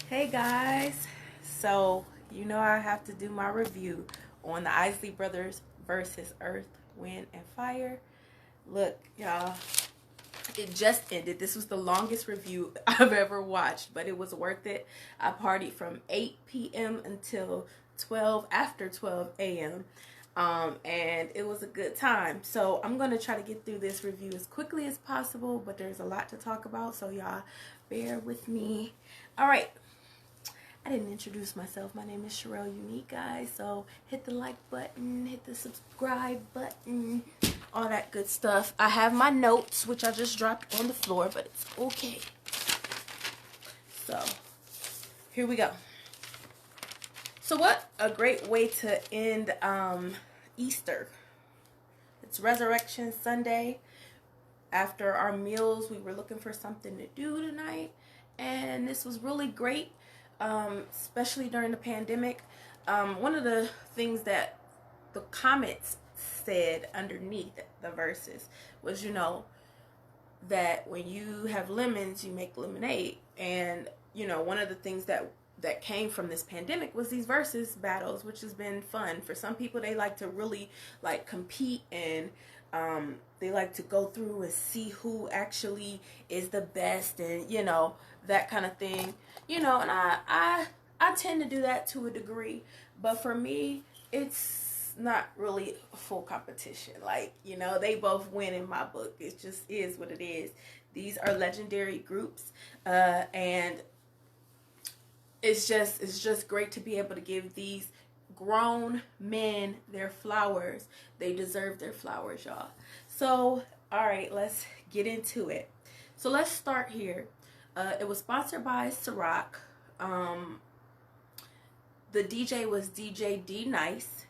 Hey guys, so I have to do my review on the Isley Brothers versus Earth, Wind, and Fire. Look, y'all, it just ended. This was the longest review I've ever watched, but it was worth it. I partied from 8 p.m. until 12, after 12 a.m. And it was a good time. So I'm going to try to get through this review as quickly as possible, but there's a lot to talk about, so y'all bear with me. All right. I didn't introduce myself. My name is Sherelle Unique, guys. So hit the like button, hit the subscribe button, all that good stuff. I have my notes, which I just dropped on the floor, but it's okay. So here we go. So what a great way to end Easter. It's Resurrection Sunday. After our meals, we were looking for something to do tonight, and this was really great. Especially during the pandemic. One of the things that the comments said underneath the verses was, that when you have lemons, you make lemonade. And, one of the things that came from this pandemic was these versus battles, which has been fun. For some people, they like to really compete, and they like to go through and see who actually is the best, and that kind of thing. And I tend to do that to a degree, but for me, it's not really a full competition. They both win in my book. It just is what it is. These are legendary groups, and it's just great to be able to give these grown men their flowers. They deserve their flowers, y'all. So, all right, let's get into it. So let's start here. It was sponsored by Ciroc. The DJ was DJ D Nice.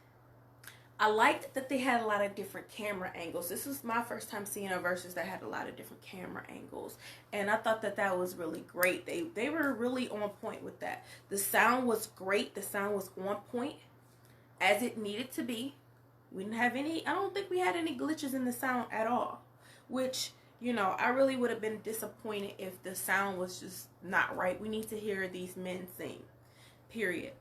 I liked that they had a lot of different camera angles. This was my first time seeing a versus that had a lot of different camera angles, and I thought that was really great. They were really on point with that. The sound was great. The sound was on point as it needed to be. We didn't have any, I don't think we had any glitches in the sound at all, which, I really would have been disappointed if the sound was just not right. We need to hear these men sing, period.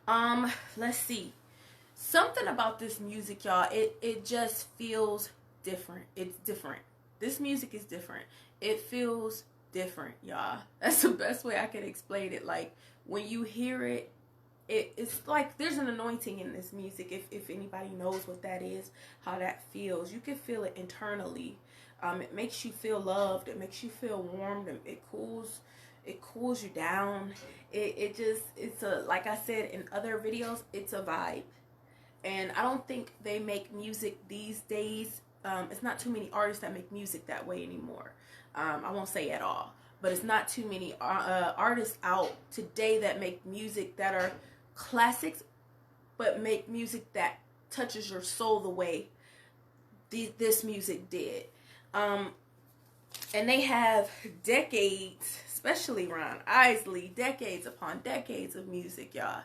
Let's see. Something about this music, y'all, it just feels different. It's different. This music is different. It feels different, y'all. That's the best way I can explain it. When you hear it, it's like there's an anointing in this music. If anybody knows what that is, how that feels, you can feel it internally. It makes you feel loved. It makes you feel warm. It cools you down. It's a, like I said in other videos, it's a vibe. And I don't think they make music these days. It's not too many artists that make music that way anymore. I won't say at all, but it's not too many artists out today that make music that are classics, but make music that touches your soul the way this music did. And they have decades, especially Ron Isley, decades upon decades of music, y'all.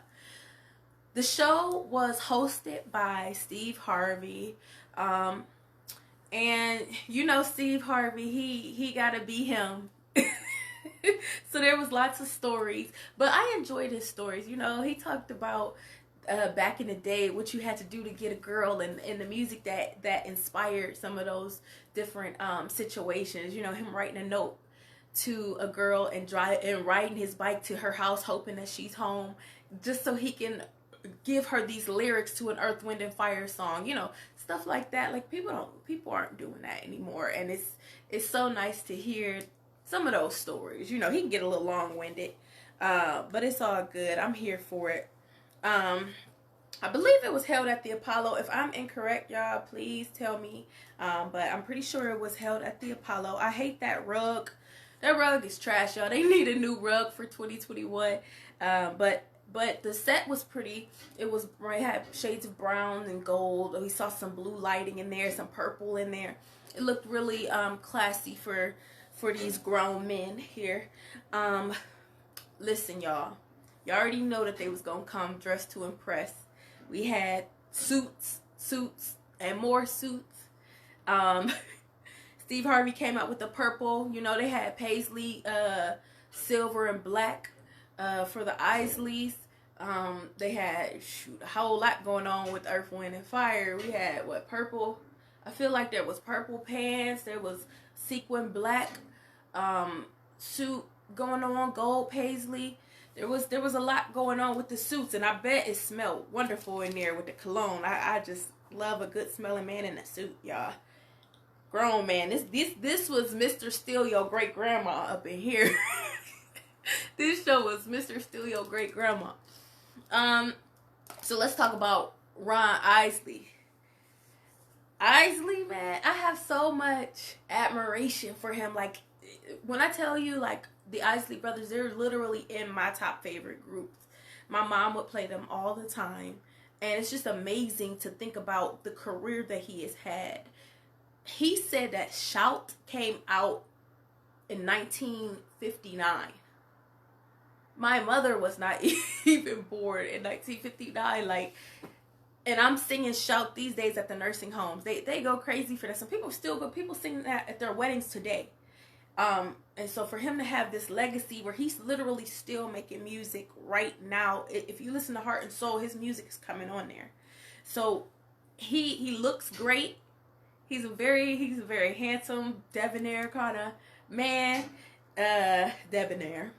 The show was hosted by Steve Harvey. And Steve Harvey, he gotta be him. So there was lots of stories, but I enjoyed his stories. He talked about back in the day what you had to do to get a girl, and the music that inspired some of those different situations. Him writing a note to a girl and riding his bike to her house, hoping that she's home, just so he can give her these lyrics to an Earth, Wind, and Fire song. Stuff like that. People aren't doing that anymore, and it's so nice to hear some of those stories. He can get a little long-winded, but it's all good. I'm here for it. I believe it was held at the Apollo. If I'm incorrect, y'all, please tell me. But I'm pretty sure it was held at the Apollo. I hate that rug. That rug is trash, y'all. They need a new rug for 2021. But the set was pretty. It had shades of brown and gold. We saw some blue lighting in there, some purple in there. It looked really classy for these grown men here. Listen, y'all. You already know that they was gonna come dressed to impress. We had suits, and more suits. Steve Harvey came out with the purple. They had paisley, silver, and black For the Isleys, they had a whole lot going on with Earth, Wind, and Fire. We had purple. I feel like there was purple pants. There was sequin black suit going on, gold paisley. There was a lot going on with the suits, and I bet it smelled wonderful in there with the cologne. I just love a good smelling man in a suit, y'all. Grown man. This was Mr. Steal Your Great Grandma up in here. This show was Mr. Steal Your Great Grandma. So let's talk about Ron Isley. Isley, man, I have so much admiration for him. Like, when I tell you, like, the Isley brothers, they're literally in my top favorite groups. My mom would play them all the time. And it's just amazing to think about the career that he has had. He said that Shout came out in 1959. My mother was not even born in 1959. Like, and I'm singing Shout these days at the nursing homes. They go crazy for that. Some people people sing that at their weddings today. And so for him to have this legacy where he's literally still making music right now, if you listen to Heart and Soul, his music is coming on there. So he looks great. He's a very handsome, debonair kind of man. Debonair.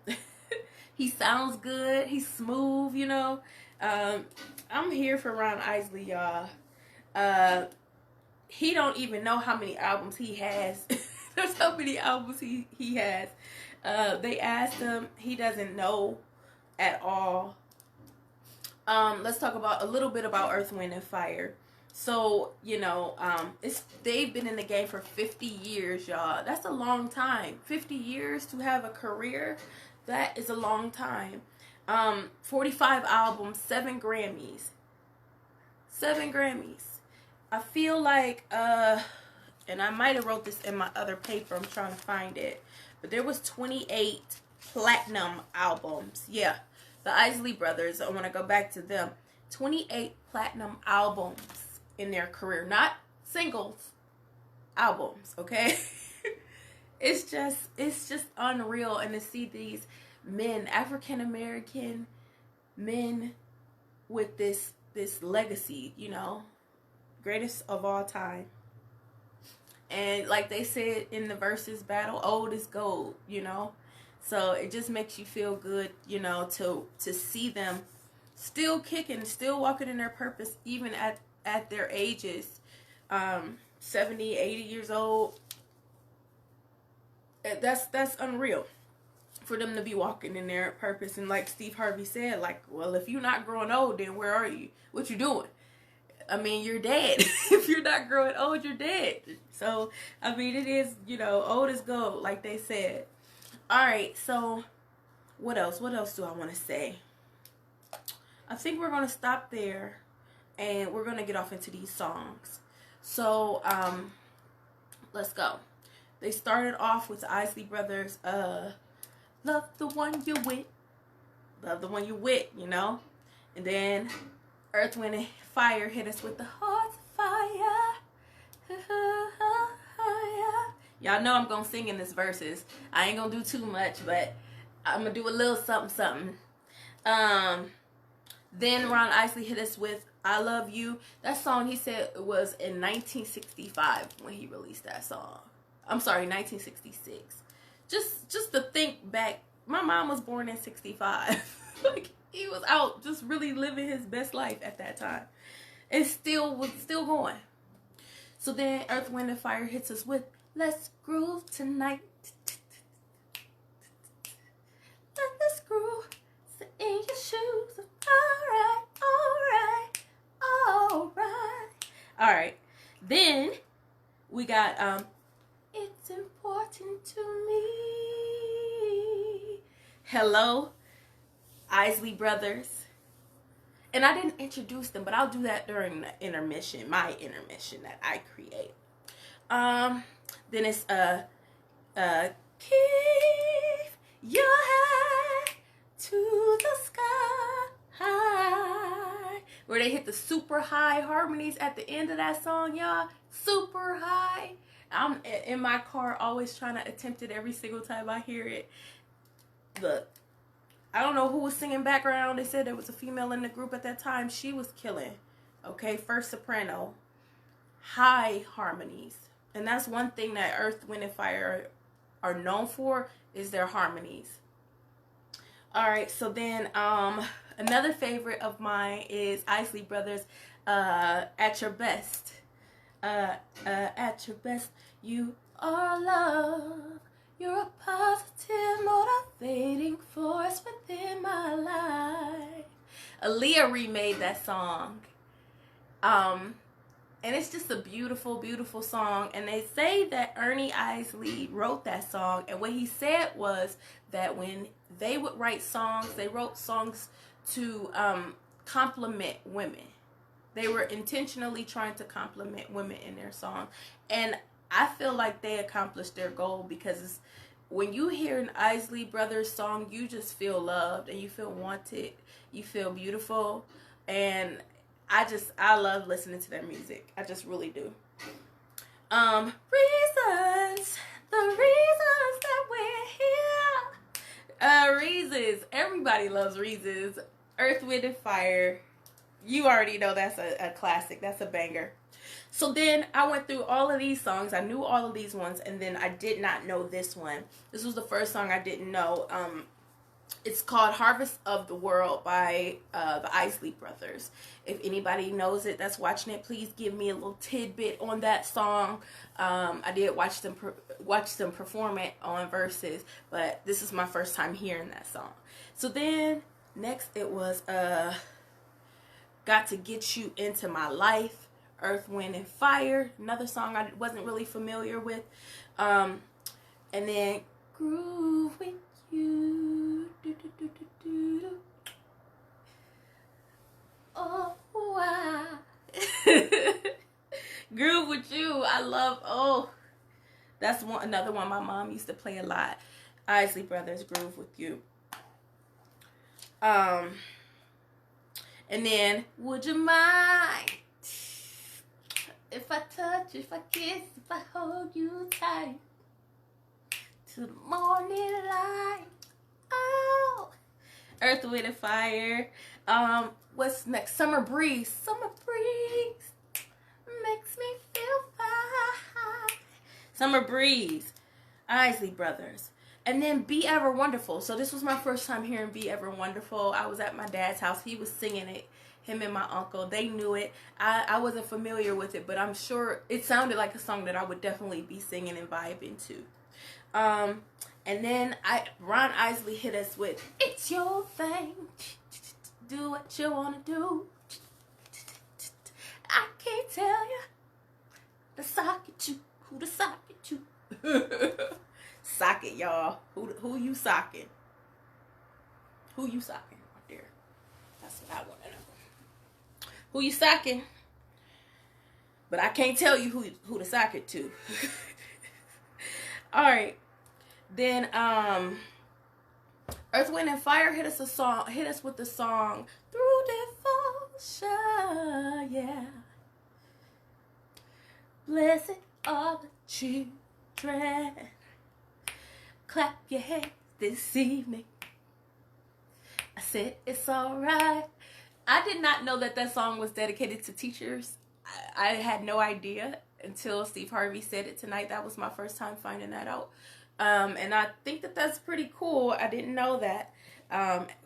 He sounds good. He's smooth, you know. I'm here for Ron Isley, y'all. He don't even know how many albums he has. There's so many albums he has. They asked him. He doesn't know at all. Let's talk about a little bit about Earth, Wind, and Fire. So, you know, they've been in the game for 50 years, y'all. That's a long time. 50 years to have a career, that is a long time. 45 albums, 7 Grammys. 7 Grammys. I feel like, and I might have wrote this in my other paper. I'm trying to find it. But there was 28 platinum albums. Yeah, the Isley brothers, I want to go back to them. 28 platinum albums in their career. Not singles, albums, okay? It's just unreal. And to see these men, African American men with this legacy, you know, greatest of all time. And like they said in the versus battle, old is gold, you know. So it just makes you feel good, you know, to see them still kicking, still walking in their purpose, even at their ages, 70, 80 years old. That's unreal for them to be walking in their purpose. And like Steve Harvey said, like, well, if you're not growing old, then where are you? What you doing? I mean, you're dead. If you're not growing old, you're dead. So, I mean, it is, you know, old as gold, like they said. All right, so what else? What else do I want to say? I think we're going to stop there, and we're going to get off into these songs. So, let's go. They started off with the Isley Brothers, Love the One You With. Love the One You With, you know. And then Earth, Wind, and Fire hit us with the Heart's Fire. Y'all know I'm going to sing in this verses. I ain't going to do too much, but I'm going to do a little something. Then Ron Isley hit us with I Love You. That song, he said, was in 1965 when he released that song. I'm sorry, 1966. Just to think back, my mom was born in 65. Like, he was out just really living his best life at that time. And still going. So then Earth, Wind, and Fire hits us with Let's Groove Tonight. Let's groove. Sit in your shoes. Alright. Then we got It's Important to Me. Hello, Isley Brothers. And I didn't introduce them, but I'll do that during the intermission, my intermission that I create. Then it's keep your head to the sky, where they hit the super high harmonies at the end of that song, y'all. Super high. I'm in my car always trying to attempt it every single time I hear it. Look, I don't know who was singing background. They said there was a female in the group at that time. She was killing. Okay, first soprano. High harmonies. And that's one thing that Earth, Wind, and Fire are known for, is their harmonies. Alright, so then another favorite of mine is Isley Brothers, At Your Best. At your best, you are love. You're a positive, motivating force within my life. Aaliyah remade that song. And it's just a beautiful, beautiful song. And they say that Ernie Isley wrote that song. And what he said was that when they would write songs, they wrote songs to compliment women. They were intentionally trying to compliment women in their song. And I feel like they accomplished their goal, because when you hear an Isley Brothers song, you just feel loved and you feel wanted. You feel beautiful. And I love listening to their music. I just really do. Reasons. The reasons that we're here. Reasons. Everybody loves Reasons. Earth, Wind, and Fire. You already know that's a classic. That's a banger. So then I went through all of these songs. I knew all of these ones, and then I did not know this one. This was the first song I didn't know. It's called Harvest of the World by the Isley Brothers. If anybody knows it that's watching it, please give me a little tidbit on that song. I did watch them perform it on Versus, but this is my first time hearing that song. So then next it was Got to Get You Into My Life, Earth, Wind, and Fire. Another song I wasn't really familiar with. And then Groove With You. Oh, wow. Groove With You. I love, that's another one my mom used to play a lot. Isley Brothers, Groove With You. And then, would you mind if I touch, if I kiss, if I hold you tight to the morning light? Oh, Earth, Wind, and Fire. What's next? Summer Breeze. Summer Breeze makes me feel fine. Summer Breeze. Isley Brothers. And then Be Ever Wonderful. So this was my first time hearing Be Ever Wonderful. I was at my dad's house. He was singing it. Him and my uncle. They knew it. I wasn't familiar with it, but I'm sure it sounded like a song that I would definitely be singing and vibing to. And then Ron Isley hit us with It's Your Thing. Do what you want to do. I can't tell you the socket you. Who the socket you. Socket, y'all. Who you socking? Who you socking right there? That's what I want to know. Who you socking? But I can't tell you who to sock it to. All right. Then Earth, Wind, and Fire hit us with the song Through Devotion. Yeah. Blessed are the children. Clap your hands this evening. I said it's alright. I did not know that song was dedicated to teachers. I had no idea until Steve Harvey said it tonight. That was my first time finding that out. And I think that's pretty cool. I didn't know that.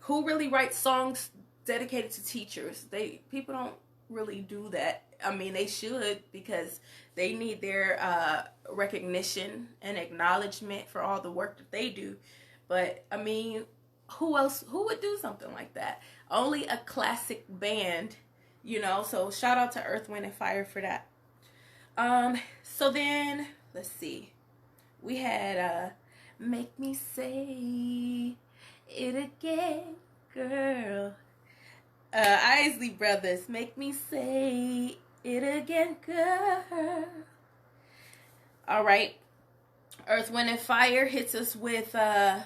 Who really writes songs dedicated to teachers? People don't really do that. I mean, they should, because they need their recognition and acknowledgement for all the work that they do. But I mean, who would do something like that? Only a classic band, so shout out to Earth, Wind, and Fire for that. So then let's see, we had Make Me Say It Again, Girl. Isley Brothers, Make Me Say It Again, Girl. All right. Earth, Wind, and Fire hits us with After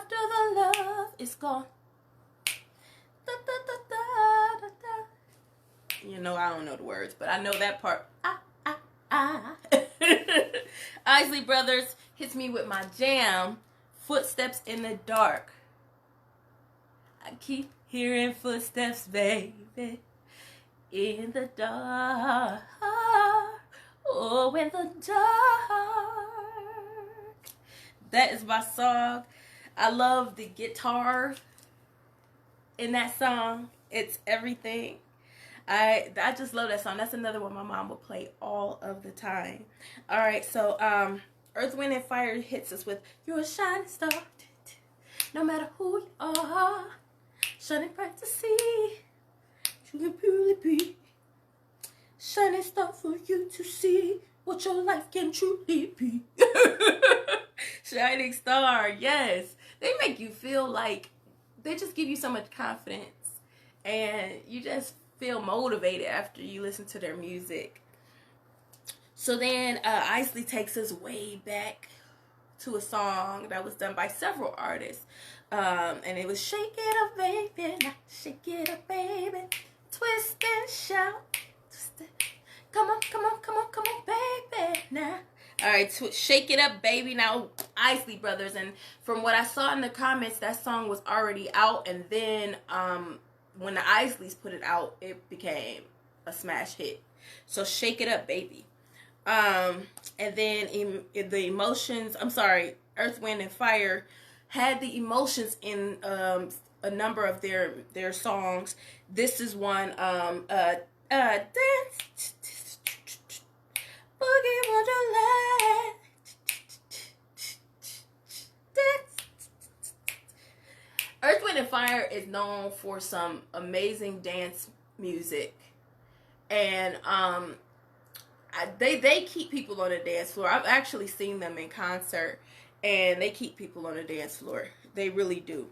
the Love Is Gone. Da, da, da, da, da, da. I don't know the words, but I know that part. Isley Brothers hits me with my jam, Footsteps in the Dark. I keep hearing footsteps, baby, in the dark. Oh, in the dark. That is my song. I love the guitar in that song. It's everything. I just love that song. That's another one my mom would play all of the time. All right, so Earth, Wind, and Fire hits us with "You're a shining star, no matter who you are, shining bright to see. You can purely be shining star for you to see what your life can truly be." Shining star, yes. They make you feel like, they just give you so much confidence, and you just feel motivated after you listen to their music. So then Isley takes us way back to a song that was done by several artists, and it was "Shake It Up, Baby, now shake it up, baby, twist and shout, twist it. Come on, come on, come on, come on, baby, now." All right, "Shake It Up, Baby." Now, Isley Brothers, and from what I saw in the comments, that song was already out, and then when the Isleys put it out, it became a smash hit. So "Shake It Up, Baby." And then the Emotions, Earth, Wind, and Fire had the Emotions in a number of their songs. This is one, dance, boogie wonderland, dance. Earth, Wind, and Fire is known for some amazing dance music, and they keep people on the dance floor. I've actually seen them in concert, and they keep people on the dance floor. They really do.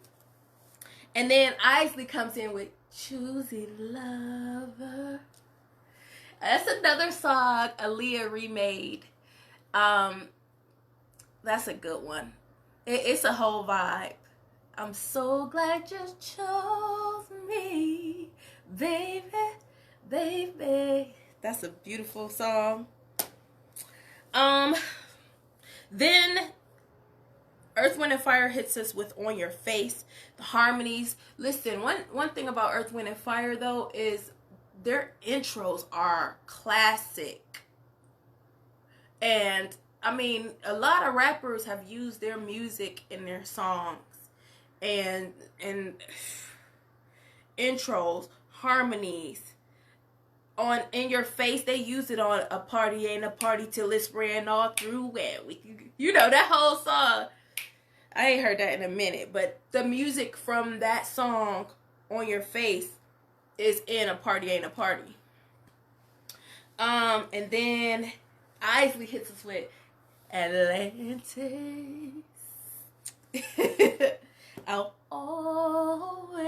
And then Isley comes in with "Choosy Lover." That's another song Aaliyah remade. That's a good one. It's a whole vibe. "I'm so glad you chose me, baby, baby." That's a beautiful song. Then Earth, Wind, and Fire hits us with "On Your Face." The harmonies. Listen, one thing about Earth, Wind, and Fire, though, is their intros are classic. And, I mean, a lot of rappers have used their music in their songs. And intros, harmonies. On "In Your Face," they use it on "A Party Ain't a Party Till It's Ran All Through," and you know that whole song. I ain't heard that in a minute, but the music from that song, "On Your Face," is in "A Party Ain't a Party." And then Isley hits us with "Atlantis." I'll always,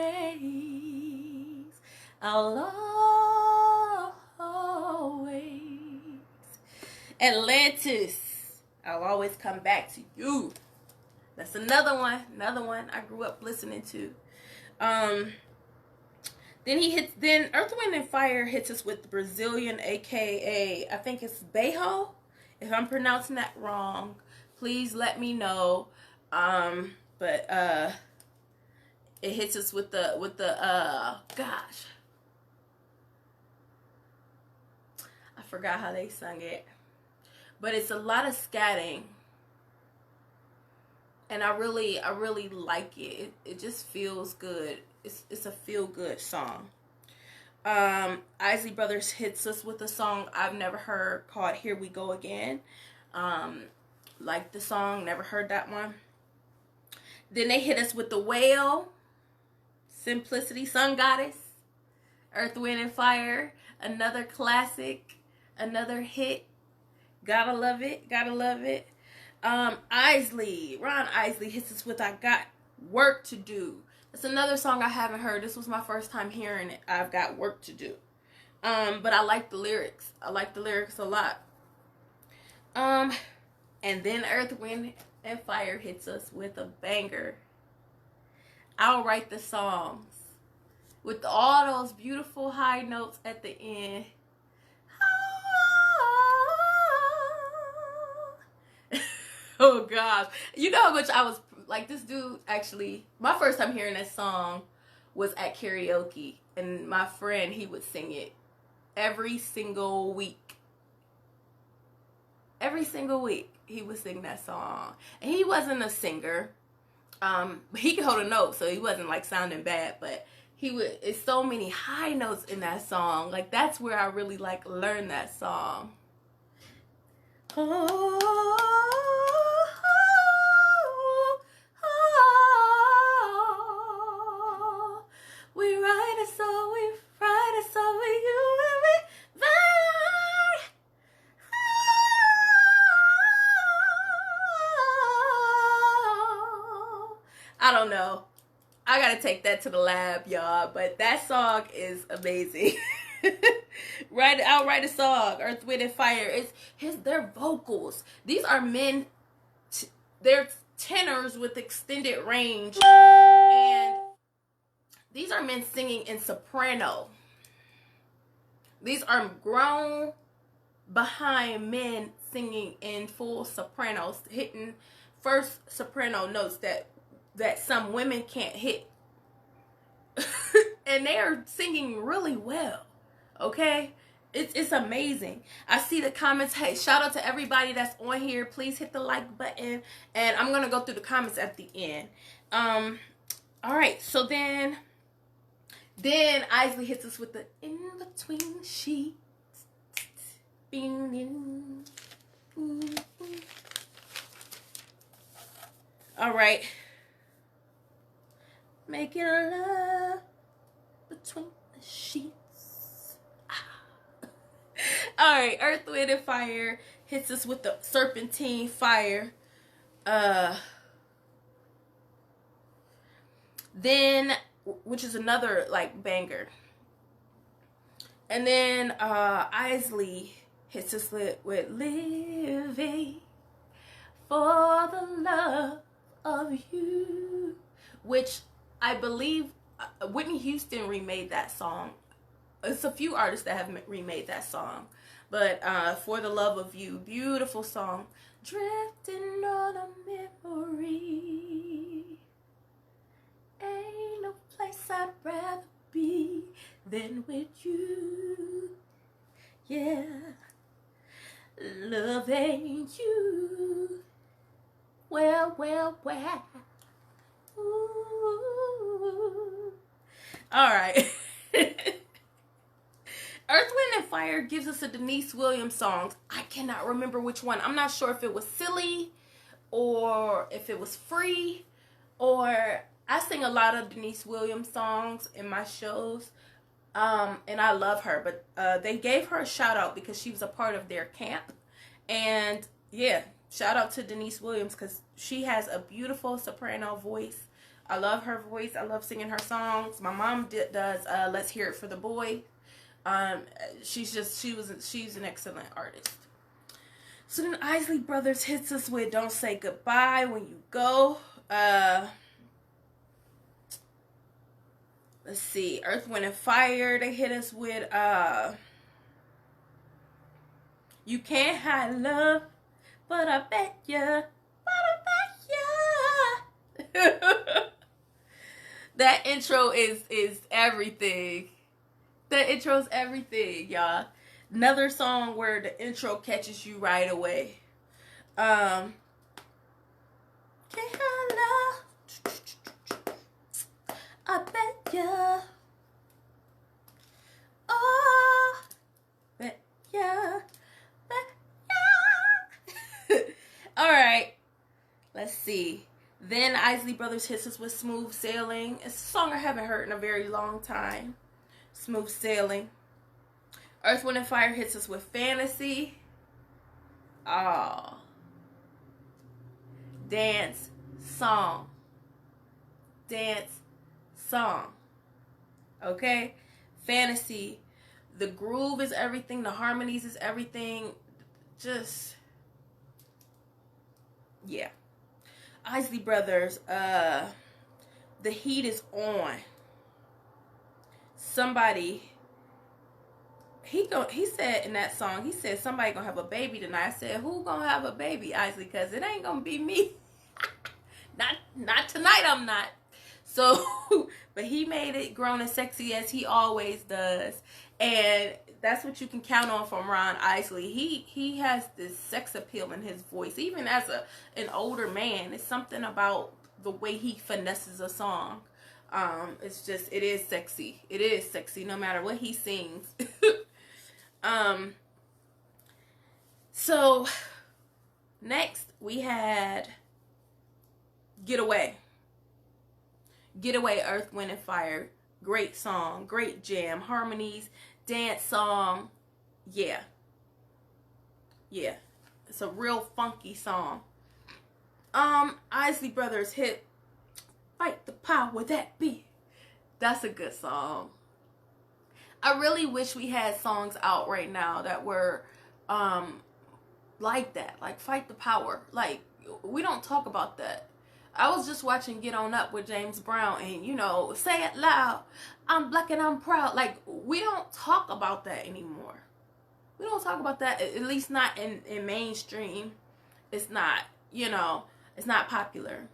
Atlantis. I'll always come back to you. That's another one I grew up listening to. Then Earth, Wind, and Fire hits us with Brazilian, aka I think it's Bejo. If I'm pronouncing that wrong, please let me know. But it hits us with the gosh, I forgot how they sung it, but it's a lot of scatting, and I really like it. It just feels good. It's a feel good song. Isley Brothers hits us with a song I've never heard called "Here We Go Again." Like the song, never heard that one. Then they hit us with "The Whale," "Simplicity," "Sun Goddess." Earth, Wind, and Fire, another classic, another hit. Gotta love it, gotta love it. Ron Isley hits us with "I Got Work to Do." It's another song I haven't heard. This was my first time hearing it. "I've got work to do." But I like the lyrics. I like the lyrics a lot. And then Earth, Wind, and Fire hits us with a banger. "I'll Write the Songs," with all those beautiful high notes at the end. Oh gosh, you know how much I was like, this dude actually, my first time hearing that song was at karaoke, and my friend, he would sing it every single week. Every single week he would sing that song. And he wasn't a singer. He could hold a note, so he wasn't like sounding bad, but it's so many high notes in that song. Like, that's where I really like learned that song. We ride it so we ride it so you will be mine. I don't know. I gotta take that to the lab, y'all. But that song is amazing. I'll write a song. Earth, Wind, and Fire. It's their vocals. These are men. They're tenors with extended range, and these are men singing in soprano. These are grown behind men singing in full sopranos, hitting first soprano notes that some women can't hit. And they are singing really well. Okay? It's amazing. I see the comments. Hey, shout out to everybody that's on here. Please hit the like button. And I'm going to go through the comments at the end. Alright, so then Isley hits us with the in between sheets. Alright. Making love between the sheets. Alright, Earth, Wind, and Fire hits us with the Serpentine Fire. Then, which is another like banger. And then Isley hits us with Living for the Love of You, which I believe Whitney Houston remade that song. It's a few artists that have remade that song. But For the Love of You, beautiful song. Drifting on a memory. Ain't no place I'd rather be than with you. Yeah. Loving you. Well. Ooh. Alright. Earth, Wind, and Fire gives us a Denise Williams song. I cannot remember which one. I'm not sure if it was Silly or if it was Free, or I sing a lot of Denise Williams songs in my shows, and I love her, but they gave her a shout out because she was a part of their camp. And yeah, shout out to Denise Williams because she has a beautiful soprano voice. I love her voice. I love singing her songs. My mom does Let's Hear It for the Boy. She's an excellent artist. So then Isley Brothers hits us with Don't Say Goodbye When You Go. Let's see, Earth, Wind, and Fire, they hit us with You Can't Hide Love, but I bet ya. That intro is everything. The intro's everything, y'all. Another song where the intro catches you right away. Can't hide love, I bet ya. Oh, bet ya. Alright, let's see. Then Isley Brothers hits us with Smooth Sailing. It's a song I haven't heard in a very long time. Smooth Sailing. Earth, Wind, and Fire hits us with Fantasy. Oh. Dance song. Okay? Fantasy. The groove is everything. The harmonies is everything. Just, yeah. Isley Brothers, The Heat Is On. Somebody, he said in that song, he said somebody gonna have a baby tonight. I said, who gonna have a baby, Isley? Because it ain't gonna be me. Not tonight, I'm not. So, but he made it grown and sexy as he always does. And that's what you can count on from Ron Isley. He has this sex appeal in his voice. Even as an older man, it's something about the way he finesses a song. It is sexy. It is sexy no matter what he sings. So next we had Get Away. Get Away, Earth, Wind, and Fire. Great song, great jam, harmonies, dance song. Yeah. It's a real funky song. Isley Brothers hit Fight the Power That Be. That's a good song. I really wish we had songs out right now that were like that, like Fight the Power. Like, we don't talk about that. I was just watching Get On Up with James Brown, and say it loud, I'm black and I'm proud. Like, we don't talk about that anymore. We don't talk about that, at least not in mainstream. It's not, it's not popular.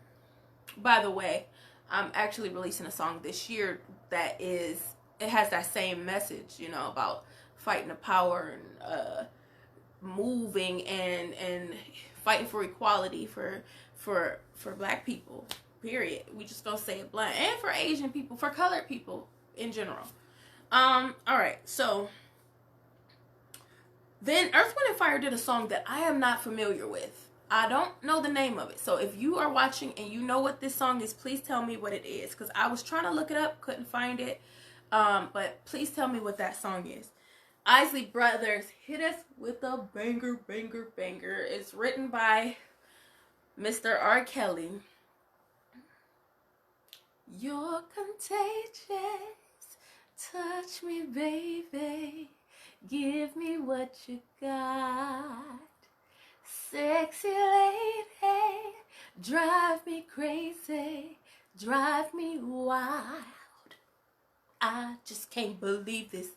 By the way, I'm actually releasing a song this year that it has that same message, about fighting the power and moving and fighting for equality for black people, period. We just gonna say it blunt. And for Asian people, for colored people in general. Alright, so then Earth, Wind, and Fire did a song that I am not familiar with. I don't know the name of it. So if you are watching and you know what this song is, please tell me what it is. Because I was trying to look it up, couldn't find it. But please tell me what that song is. Isley Brothers hit us with a banger, banger, banger. It's written by Mr. R. Kelly. You're contagious. Touch me, baby. Give me what you got. Sexy lady. Drive me crazy. Drive me wild. I just can't believe this.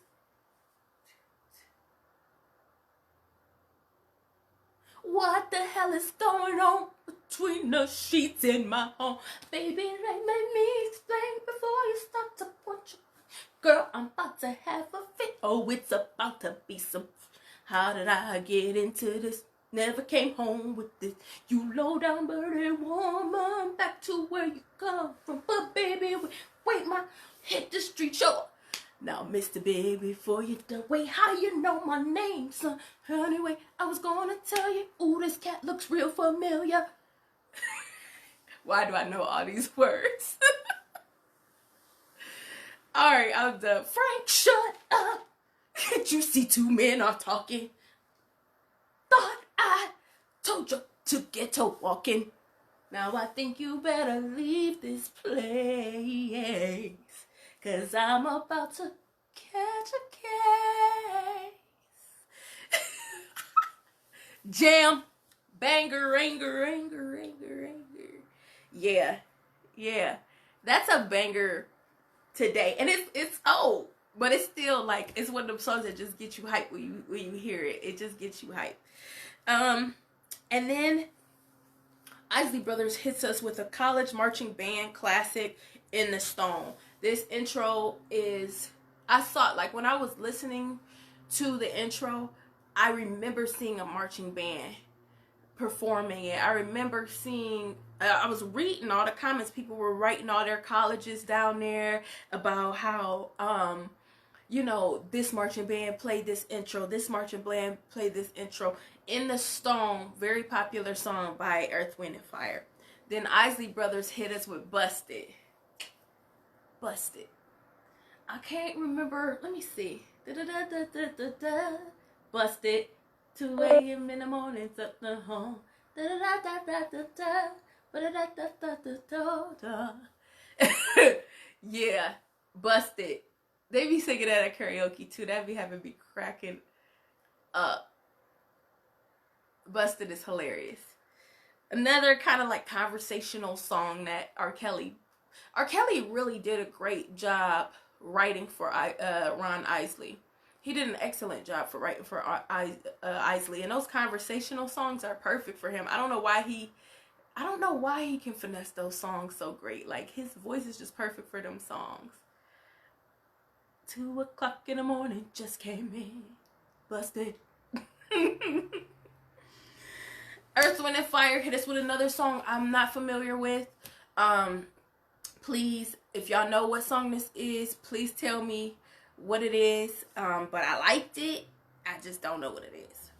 What the hell is going on between the sheets in my home? Baby, let me explain before you start to point your... Girl, I'm about to have a fit. Oh, it's about to be some... How did I get into this? Never came home with this. You low down dirty woman, back to where you come from. But baby, wait, my hit the street show. Now, Mr. Baby, before you done, wait, how you know my name, son? Anyway, I was gonna tell you, ooh, this cat looks real familiar. Why do I know all these words? Alright, I'm done. Frank, shut up. Can't you see two men are talking? Thought I told you to get to walking. Now I think you better leave this place. 'Cause I'm about to catch a case. Jam. Banger, anger. Yeah. That's a banger today. And it's old. But it's still like, it's one of them songs that just get you hyped when you hear it. It just gets you hyped. And then Isley Brothers hits us with a college marching band classic, In the Stone. This intro is, I saw it, like when I was listening to the intro, I remember seeing a marching band performing it. I remember seeing, I was reading all the comments, people were writing all their colleges down there about how, this marching band played this intro, this marching band played this intro. In the Stone, very popular song by Earth, Wind, and Fire. Then Isley Brothers hit us with Busted. I can't remember. Let me see. Busted. 2 a.m. in the morning, up the home. Yeah, Busted. They be singing that at karaoke too. That be having me cracking up. Busted is hilarious. Another kind of like conversational song that R. Kelly really did a great job writing for Ron Isley. He did an excellent job for writing for Isley, and those conversational songs are perfect for him. I don't know why I don't know why he can finesse those songs so great. Like, his voice is just perfect for them songs. 2 o'clock in the morning, just came in, busted. Earth, Wind, and Fire hit us with another song I'm not familiar with. Please, if y'all know what song this is, please tell me what it is. But I liked it. I just don't know what it is.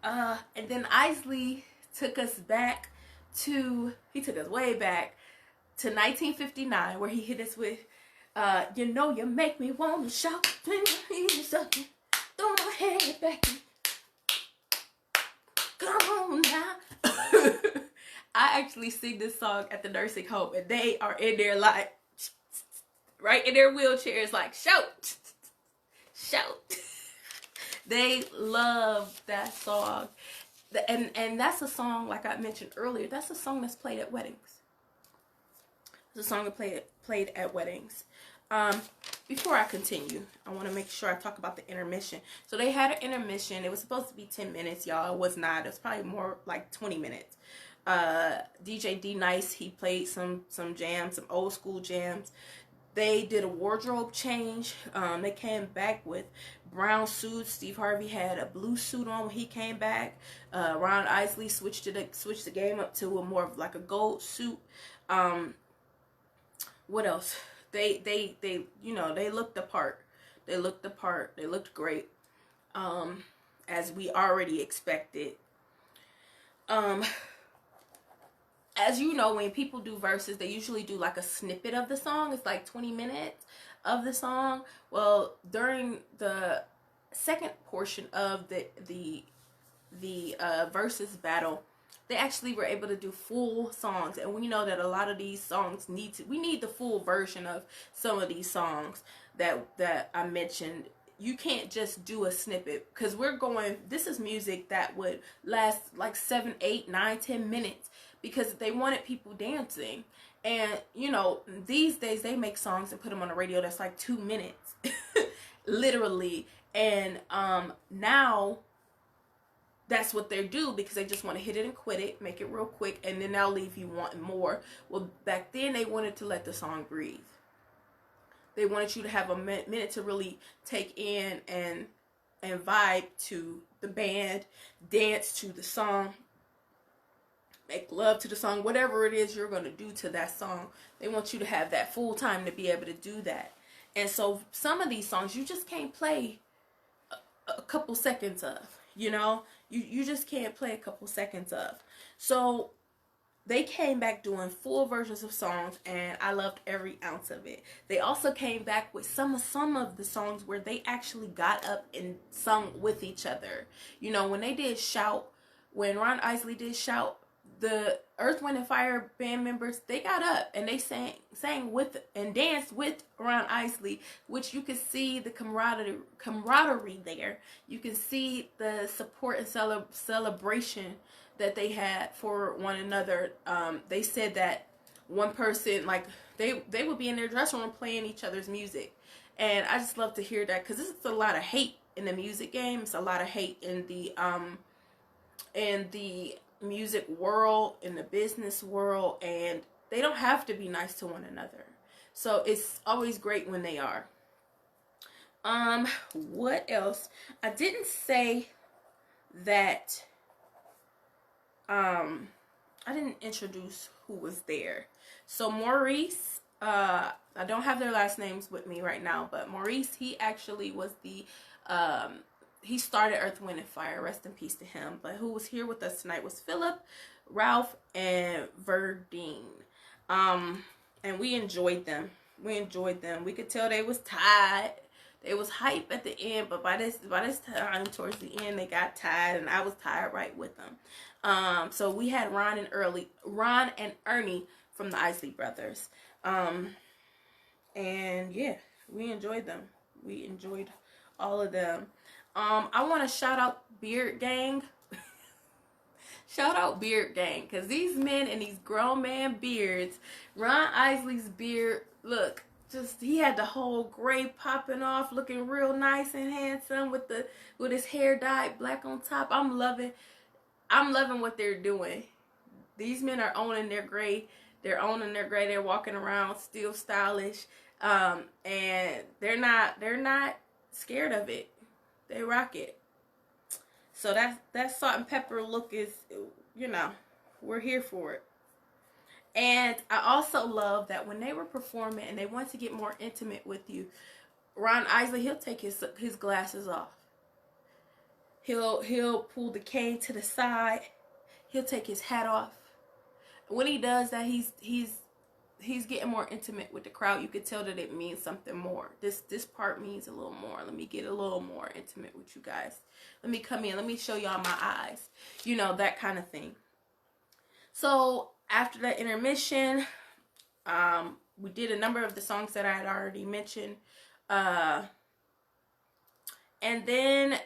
And then Isley took us back he took us way back to 1959, where he hit us with, you know you make me want to shout, throw my head back, come on now. I actually sing this song at the nursing home, and they are in there like, right in their wheelchairs, like, shout, shout. They love that song. And that's a song, like I mentioned earlier, that's a song that's played at weddings. It's a song that played at weddings. Before I continue, I want to make sure I talk about the intermission. So they had an intermission. It was supposed to be 10 minutes, y'all. It was not. It was probably more like 20 minutes. DJ D Nice, he played some jams, some old school jams. They did a wardrobe change. They came back with brown suits. Steve Harvey had a blue suit on when he came back. Ron Isley switched the game up to a more of like a gold suit. What else? They you know, they looked the part. They looked the part. They looked great. As we already expected. As you know, when people do verses, they usually do like a snippet of the song. It's like 20 minutes of the song. Well, during the second portion of the verses battle, they actually were able to do full songs. And we know that a lot of these songs we need the full version of some of these songs that I mentioned. You can't just do a snippet, because this is music that would last like 7, 8, 9, 10 minutes, because they wanted people dancing. And you know, these days they make songs and put them on the radio that's like 2 minutes literally. And now that's what they do, because they just want to hit it and quit it, make it real quick, and then they'll leave you wanting more. Well, back then they wanted to let the song breathe. They wanted you to have a minute to really take in and vibe to the band, dance to the song, make love to the song, whatever it is you're going to do to that song. They want you to have that full time to be able to do that. And so some of these songs you just can't play a couple seconds of, you know, you just can't play a couple seconds of. So they came back doing full versions of songs, and I loved every ounce of it. They also came back with some of the songs where they actually got up and sung with each other. You know, when they did Shout, when Ron Isley did Shout, the Earth, Wind, and Fire band members, they got up and they sang with and danced with Ron Isley, which you could see the camaraderie there. You can see the support and celebration that they had for one another. They said that one person, like, they would be in their dressing room playing each other's music. And I just love to hear that, because this is a lot of hate in the music game. It's a lot of hate in the music world, in the business world, and they don't have to be nice to one another. So it's always great when they are. What else? I didn't say that I didn't introduce who was there. So Maurice, I don't have their last names with me right now, but Maurice, he actually was the he started Earth, Wind, and Fire. Rest in peace to him. But who was here with us tonight was Philip, Ralph, and Verdine. And we enjoyed them. We could tell they was tired. They was hype at the end, but by this time, towards the end, they got tired, and I was tired right with them. So we had Ron and Ernie from the Isley Brothers. And yeah, we enjoyed them. We enjoyed all of them. I want to shout out Beard Gang. Shout out Beard Gang, because these men and these grown man beards, Ron Isley's beard, look, just, he had the whole gray popping off, looking real nice and handsome with his hair dyed black on top. I'm loving what they're doing. These men are owning their gray. They're owning their gray. They're walking around still stylish, and they're not scared of it. They rock it. So that salt and pepper look is, you know, we're here for it. And I also love that when they were performing and they want to get more intimate with you, Ron Isley, he'll take his glasses off. He'll pull the cane to the side. He'll take his hat off. When he does that, he's getting more intimate with the crowd. You could tell that it means something more. This part means a little more. Let me get a little more intimate with you guys. Let me come in. Let me show y'all my eyes. You know, that kind of thing. So after that intermission, we did a number of the songs that I had already mentioned. And then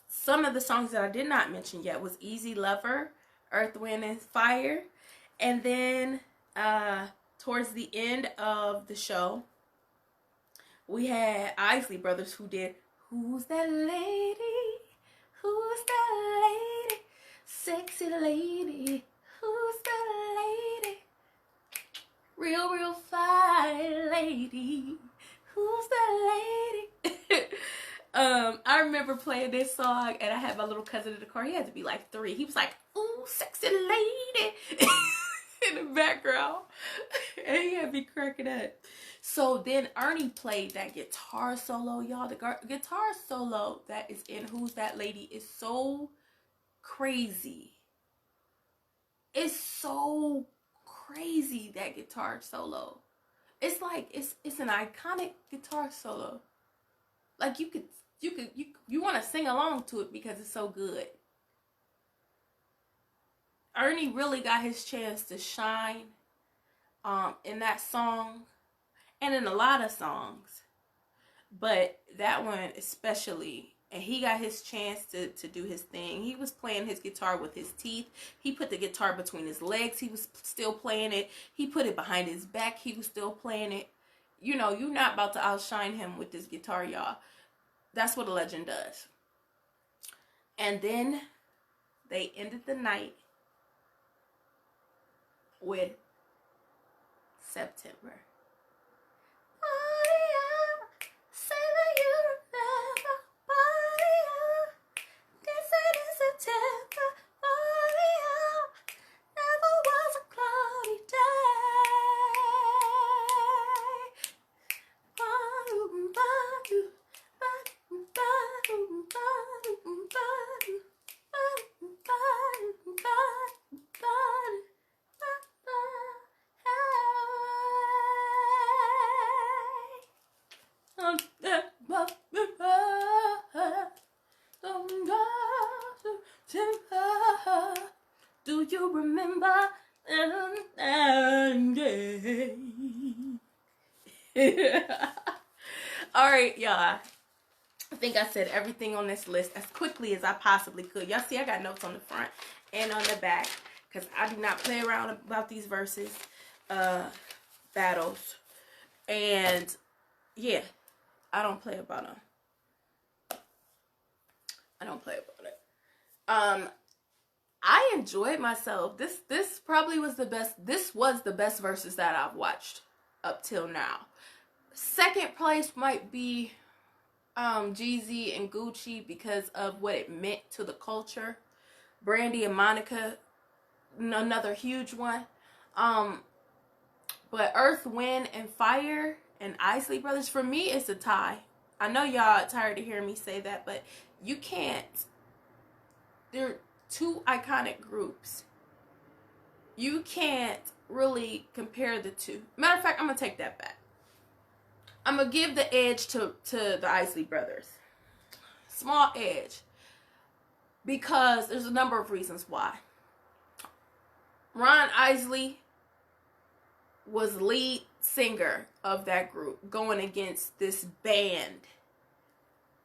some of the songs that I did not mention yet was Easy Lover, Earth, Wind, and Fire. And then towards the end of the show, we had Isley Brothers who did Who's That Lady? Who's that lady? Sexy lady. Who's that lady? Real fine lady. Who's that lady? I remember playing this song, and I had my little cousin in the car. He had to be like 3. He was like, "Ooh, sexy lady," in the background, and he had me cracking up. So then Ernie played that guitar solo, y'all. The guitar solo that is in Who's That Lady is so crazy. It's so crazy, that guitar solo. It's like it's an iconic guitar solo. Like you want to sing along to it because it's so good. Ernie really got his chance to shine in that song and in a lot of songs, but that one especially. And he got his chance to do his thing. He was playing his guitar with his teeth. He put the guitar between his legs. He was still playing it. He put it behind his back. He was still playing it. You know, you're not about to outshine him with this guitar, y'all. That's what a legend does. And then they ended the night with September. Do you remember? Alright, y'all. I think I said everything on this list as quickly as I possibly could. Y'all see I got notes on the front and on the back, because I do not play around about these verses battles. And yeah, I don't play about them. I don't play about it. I enjoyed myself. This probably was the best. This was the best verses that I've watched up till now. Second place might be Jeezy and Gucci because of what it meant to the culture. Brandy and Monica, another huge one. But Earth, Wind, and Fire and Isley Brothers, for me, it's a tie. I know y'all tired of hearing me say that, but you can't. They're two iconic groups. You can't really compare the two. Matter of fact, I'm going to take that back. I'm going to give the edge to the Isley Brothers. Small edge. Because there's a number of reasons why. Ron Isley was lead singer of that group, going against this band.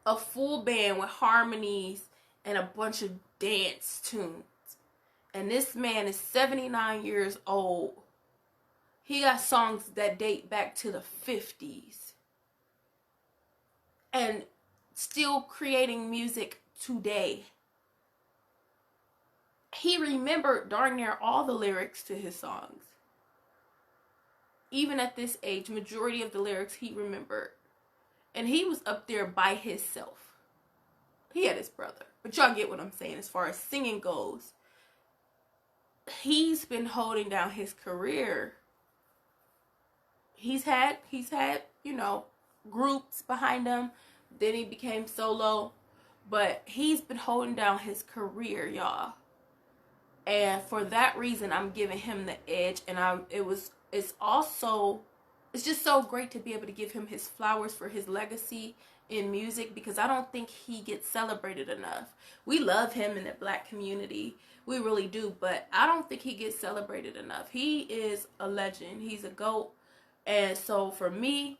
A full band with harmonies and a bunch of dance tunes. And this man is 79 years old. He got songs that date back to the 50s. And still creating music today. he remembered darn near all the lyrics to his songs. Even at this age, majority of the lyrics he remembered. And he was up there by himself. He had his brother. But y'all get what I'm saying as far as singing goes. He's been holding down his career. He's had, you know, groups behind him. Then he became solo. But he's been holding down his career, y'all. And for that reason, I'm giving him the edge. And it's just so great to be able to give him his flowers for his legacy in music, because I don't think he gets celebrated enough. We love him in the black community. We really do. But I don't think he gets celebrated enough. He is a legend. He's a GOAT. And so for me,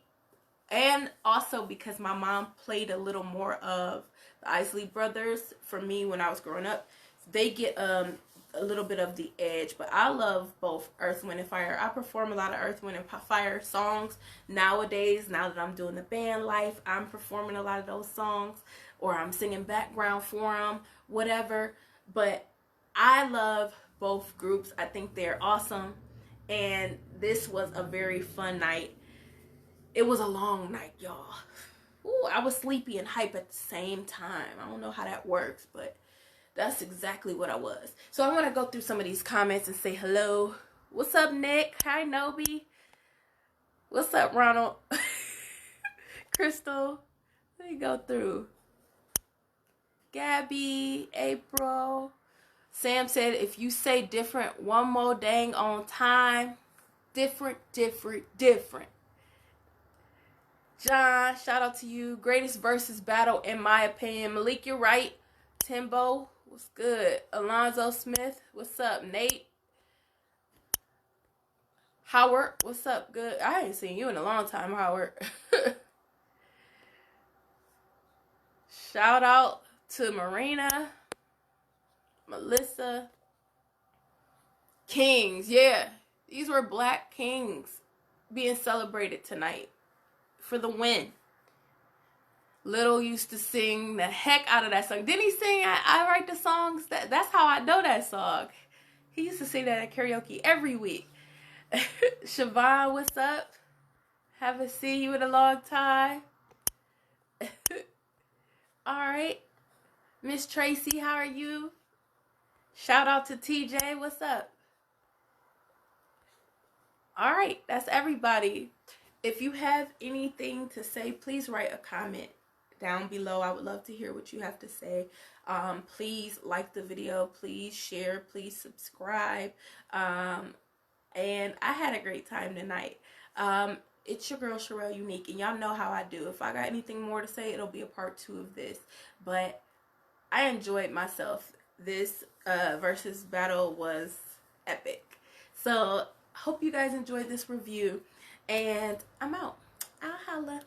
and also because my mom played a little more of the Isley brothers for me when I was growing up, they get a little bit of the edge. But I love both Earth, Wind, and Fire. I perform a lot of Earth, Wind, and Fire songs nowadays. Now that I'm doing the band life, I'm performing a lot of those songs, or I'm singing background for them, whatever. But I love both groups. I think they're awesome. And this was a very fun night. It was a long night, y'all. Ooh, I was sleepy and hype at the same time. I don't know how that works, but that's exactly what I was. So I want to go through some of these comments and say hello. What's up, Nick? Hi, Nobi. What's up, Ronald? Crystal. Let me go through. Gabby, April. Sam said, if you say different one more dang on time. Different. John, shout out to you. Greatest versus battle, in my opinion. Malik, you're right. Timbo, what's good? Alonzo Smith, what's up? Nate. Howard, what's up? Good. I ain't seen you in a long time, Howard. Shout out to Marina, Melissa. Kings, yeah. These were black kings being celebrated tonight for the win. Little used to sing the heck out of that song. Didn't he sing I Write the Songs? That's how I know that song. He used to sing that at karaoke every week. Siobhan, what's up? Haven't seen you in a long time. Alright. Miss Tracy, how are you? Shout out to TJ, what's up? Alright, that's everybody. If you have anything to say, please write a comment down below. I would love to hear what you have to say. Please like the video. Please share. Please subscribe. And I had a great time tonight. It's your girl, Sherelle Unique. And y'all know how I do. If I got anything more to say, it'll be a part 2 of this. But I enjoyed myself. This versus battle was epic. So, hope you guys enjoyed this review. And I'm out. I'll holla.